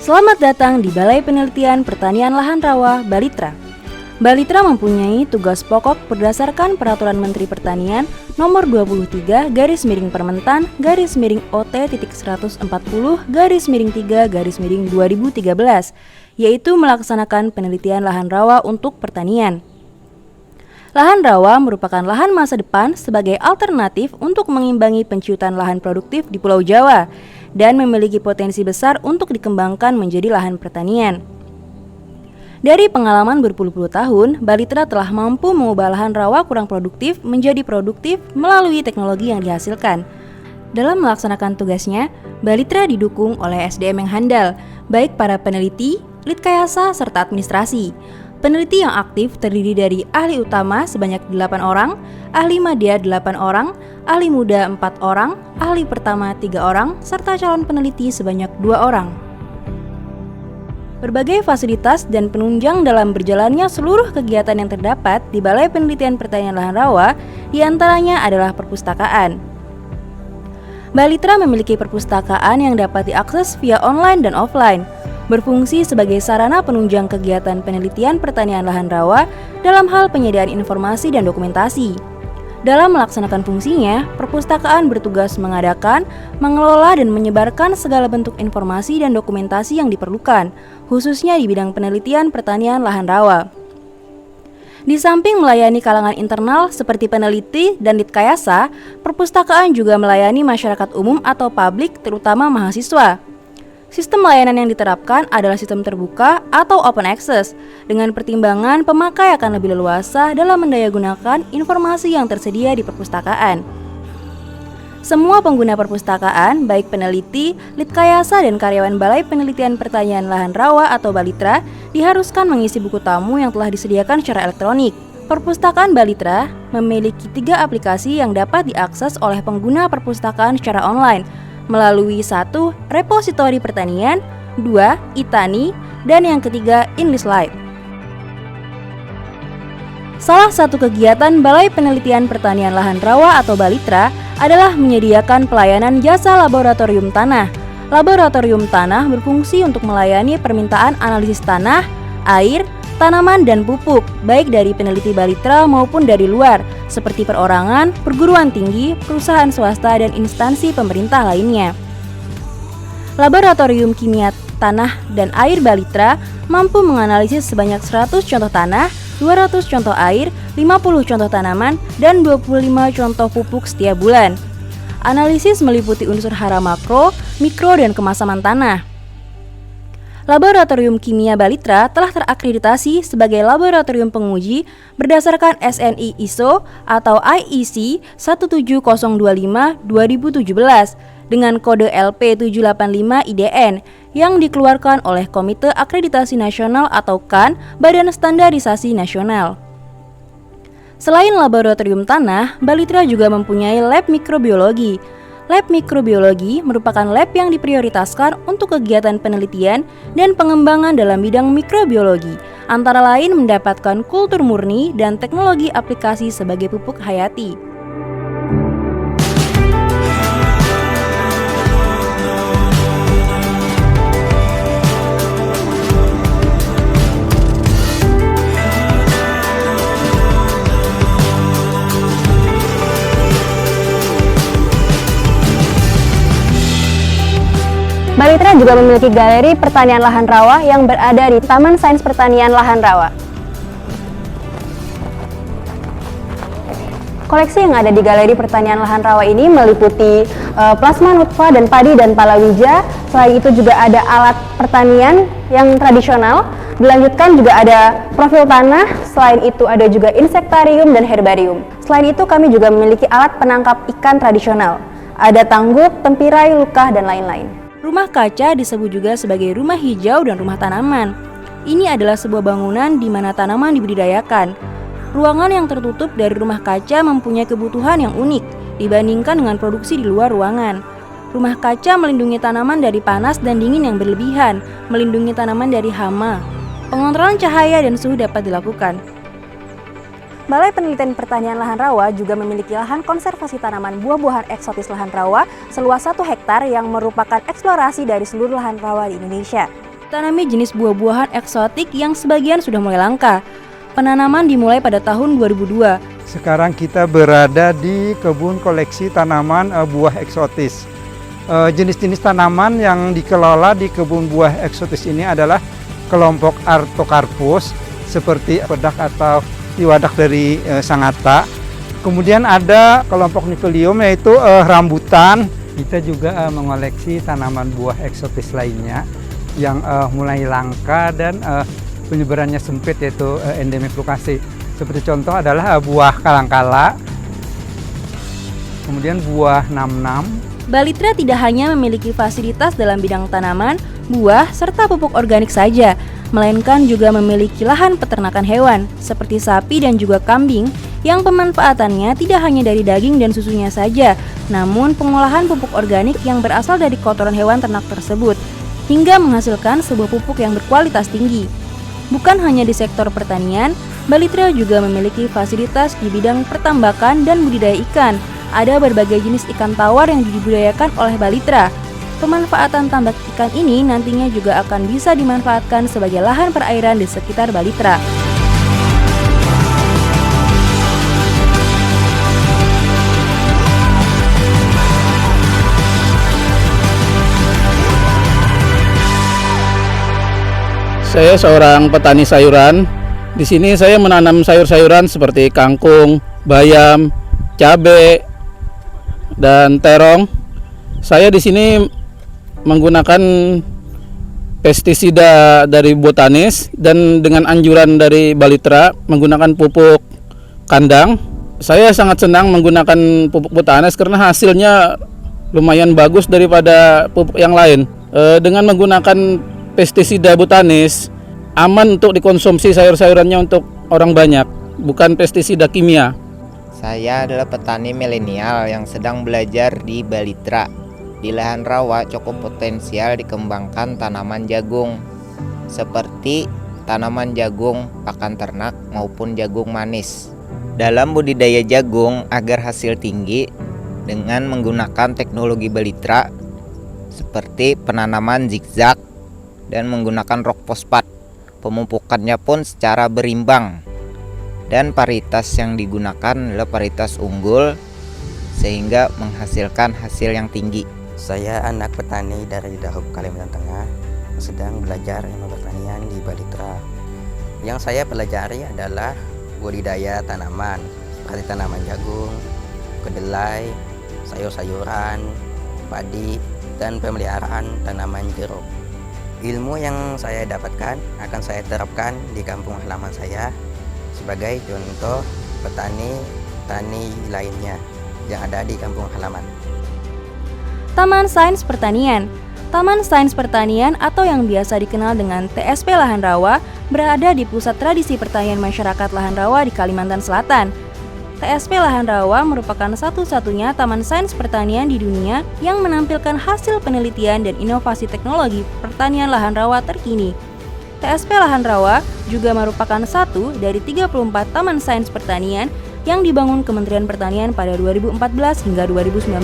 Selamat datang di Balai Penelitian Pertanian Lahan Rawa, Balitra. Balitra mempunyai tugas pokok berdasarkan Peraturan Menteri Pertanian Nomor 23 Permentan OT.140 2013, yaitu melaksanakan penelitian lahan rawa untuk pertanian. Lahan rawa merupakan lahan masa depan sebagai alternatif untuk mengimbangi penciutan lahan produktif di Pulau Jawa dan memiliki potensi besar untuk dikembangkan menjadi lahan pertanian. Dari pengalaman berpuluh-puluh tahun, Balitra telah mampu mengubah lahan rawa kurang produktif menjadi produktif melalui teknologi yang dihasilkan. Dalam melaksanakan tugasnya, Balitra didukung oleh SDM yang handal, baik para peneliti, Litkayasa, serta administrasi. Peneliti yang aktif terdiri dari ahli utama sebanyak 8 orang, ahli madya 8 orang, ahli muda 4 orang, ahli pertama 3 orang, serta calon peneliti sebanyak 2 orang. Berbagai fasilitas dan penunjang dalam berjalannya seluruh kegiatan yang terdapat di Balai Penelitian Pertanian Lahan Rawa, diantaranya adalah perpustakaan. Balitra memiliki perpustakaan yang dapat diakses via online dan offline, berfungsi sebagai sarana penunjang kegiatan penelitian pertanian lahan rawa dalam hal penyediaan informasi dan dokumentasi. Dalam melaksanakan fungsinya, perpustakaan bertugas mengadakan, mengelola, dan menyebarkan segala bentuk informasi dan dokumentasi yang diperlukan, khususnya di bidang penelitian pertanian lahan rawa. Di samping melayani kalangan internal seperti peneliti dan Litkayasa, perpustakaan juga melayani masyarakat umum atau publik, terutama mahasiswa. Sistem layanan yang diterapkan adalah sistem terbuka atau open access, dengan pertimbangan pemakai akan lebih leluasa dalam mendayagunakan informasi yang tersedia di perpustakaan. Semua pengguna perpustakaan, baik peneliti, Litkayasa, dan karyawan Balai Penelitian Pertanian Lahan Rawa atau Balitra, diharuskan mengisi buku tamu yang telah disediakan secara elektronik. Perpustakaan Balitra memiliki 3 aplikasi yang dapat diakses oleh pengguna perpustakaan secara online, melalui 1. Repositori Pertanian, 2. e-Tani, dan yang ketiga InlistLive. Salah satu kegiatan Balai Penelitian Pertanian Lahan Rawa atau Balitra adalah menyediakan pelayanan jasa laboratorium tanah. Laboratorium tanah berfungsi untuk melayani permintaan analisis tanah, air, tanaman, dan pupuk, baik dari peneliti Balitra maupun dari luar, seperti perorangan, perguruan tinggi, perusahaan swasta, dan instansi pemerintah lainnya. Laboratorium Kimia Tanah dan Air Balitra mampu menganalisis sebanyak 100 contoh tanah, 200 contoh air, 50 contoh tanaman, dan 25 contoh pupuk setiap bulan. Analisis meliputi unsur hara makro, mikro, dan kemasaman tanah. Laboratorium Kimia Balitra telah terakreditasi sebagai laboratorium penguji berdasarkan SNI ISO atau IEC 17025-2017 dengan kode LP785 IDN yang dikeluarkan oleh Komite Akreditasi Nasional atau KAN, Badan Standarisasi Nasional. Selain laboratorium tanah, Balitra juga mempunyai lab mikrobiologi. Lab mikrobiologi merupakan lab yang diprioritaskan untuk kegiatan penelitian dan pengembangan dalam bidang mikrobiologi, antara lain mendapatkan kultur murni dan teknologi aplikasi sebagai pupuk hayati. Balitra juga memiliki galeri pertanian lahan rawa yang berada di Taman Sains Pertanian Lahan Rawa. Koleksi yang ada di galeri pertanian lahan rawa ini meliputi plasma nutfa dan padi dan palawija. Selain itu juga ada alat pertanian yang tradisional. Dilanjutkan juga ada profil tanah. Selain itu ada juga insektarium dan herbarium. Selain itu kami juga memiliki alat penangkap ikan tradisional. Ada tangguk, tempirai, lukah, dan lain-lain. Rumah kaca disebut juga sebagai rumah hijau dan rumah tanaman. Ini adalah sebuah bangunan di mana tanaman dibudidayakan. Ruangan yang tertutup dari rumah kaca mempunyai kebutuhan yang unik dibandingkan dengan produksi di luar ruangan. Rumah kaca melindungi tanaman dari panas dan dingin yang berlebihan, melindungi tanaman dari hama. Pengontrolan cahaya dan suhu dapat dilakukan. Balai Penelitian Pertanian Lahan Rawa juga memiliki lahan konservasi tanaman buah-buahan eksotis lahan rawa seluas 1 hektar yang merupakan eksplorasi dari seluruh lahan rawa di Indonesia. ditanami jenis buah-buahan eksotik yang sebagian sudah mulai langka. Penanaman dimulai pada tahun 2002. Sekarang kita berada di kebun koleksi tanaman buah eksotis. Jenis-jenis tanaman yang dikelola di kebun buah eksotis ini adalah kelompok Artocarpus seperti pedak atau tiwadak dari Sangatta. Kemudian ada kelompok Nicolium yaitu rambutan. Kita juga mengoleksi tanaman buah eksotis lainnya yang mulai langka dan penyebarannya sempit yaitu endemik lokasi. Seperti contoh adalah buah kalangkala, kemudian buah namnam. Balitra tidak hanya memiliki fasilitas dalam bidang tanaman, buah, serta pupuk organik saja, melainkan juga memiliki lahan peternakan hewan, seperti sapi dan juga kambing, yang pemanfaatannya tidak hanya dari daging dan susunya saja, namun pengolahan pupuk organik yang berasal dari kotoran hewan ternak tersebut, hingga menghasilkan sebuah pupuk yang berkualitas tinggi. Bukan hanya di sektor pertanian, Balitra juga memiliki fasilitas di bidang pertambakan dan budidaya ikan. Ada berbagai jenis ikan tawar yang dibudidayakan oleh Balitra. Pemanfaatan tambak ikan ini nantinya juga akan bisa dimanfaatkan sebagai lahan perairan di sekitar Balitra. Saya seorang petani sayuran. Di sini saya menanam sayur-sayuran seperti kangkung, bayam, cabai, dan terong. Saya di sini menggunakan pestisida dari Botanis dan dengan anjuran dari Balitra menggunakan pupuk kandang. Saya sangat senang menggunakan pupuk Botanis karena hasilnya lumayan bagus daripada pupuk yang lain. Dengan menggunakan pestisida Botanis, aman untuk dikonsumsi sayur-sayurannya untuk orang banyak, bukan pestisida kimia. Saya adalah petani milenial yang sedang belajar di Balitra. Di lahan rawa cukup potensial dikembangkan tanaman jagung, seperti tanaman jagung pakan ternak maupun jagung manis. Dalam budidaya jagung agar hasil tinggi dengan menggunakan teknologi Balitra, seperti penanaman zigzag dan menggunakan rock fosfat. Pemupukannya pun secara berimbang. Dan varietas yang digunakan adalah varietas unggul sehingga menghasilkan hasil yang tinggi. Saya anak petani dari Dahuk, Kalimantan Tengah, sedang belajar ilmu pertanian di Balitra. Yang saya pelajari adalah budidaya tanaman seperti tanaman jagung, kedelai, sayur-sayuran, padi, dan pemeliharaan tanaman jeruk. Ilmu yang saya dapatkan akan saya terapkan di kampung halaman saya sebagai contoh petani lainnya yang ada di kampung halaman. Taman Sains Pertanian. Taman Sains Pertanian atau yang biasa dikenal dengan TSP Lahan Rawa berada di pusat tradisi pertanian masyarakat Lahan Rawa di Kalimantan Selatan. TSP Lahan Rawa merupakan satu-satunya taman sains pertanian di dunia yang menampilkan hasil penelitian dan inovasi teknologi pertanian lahan rawa terkini. TSP Lahan Rawa juga merupakan satu dari 34 taman sains pertanian yang dibangun Kementerian Pertanian pada 2014 hingga 2019.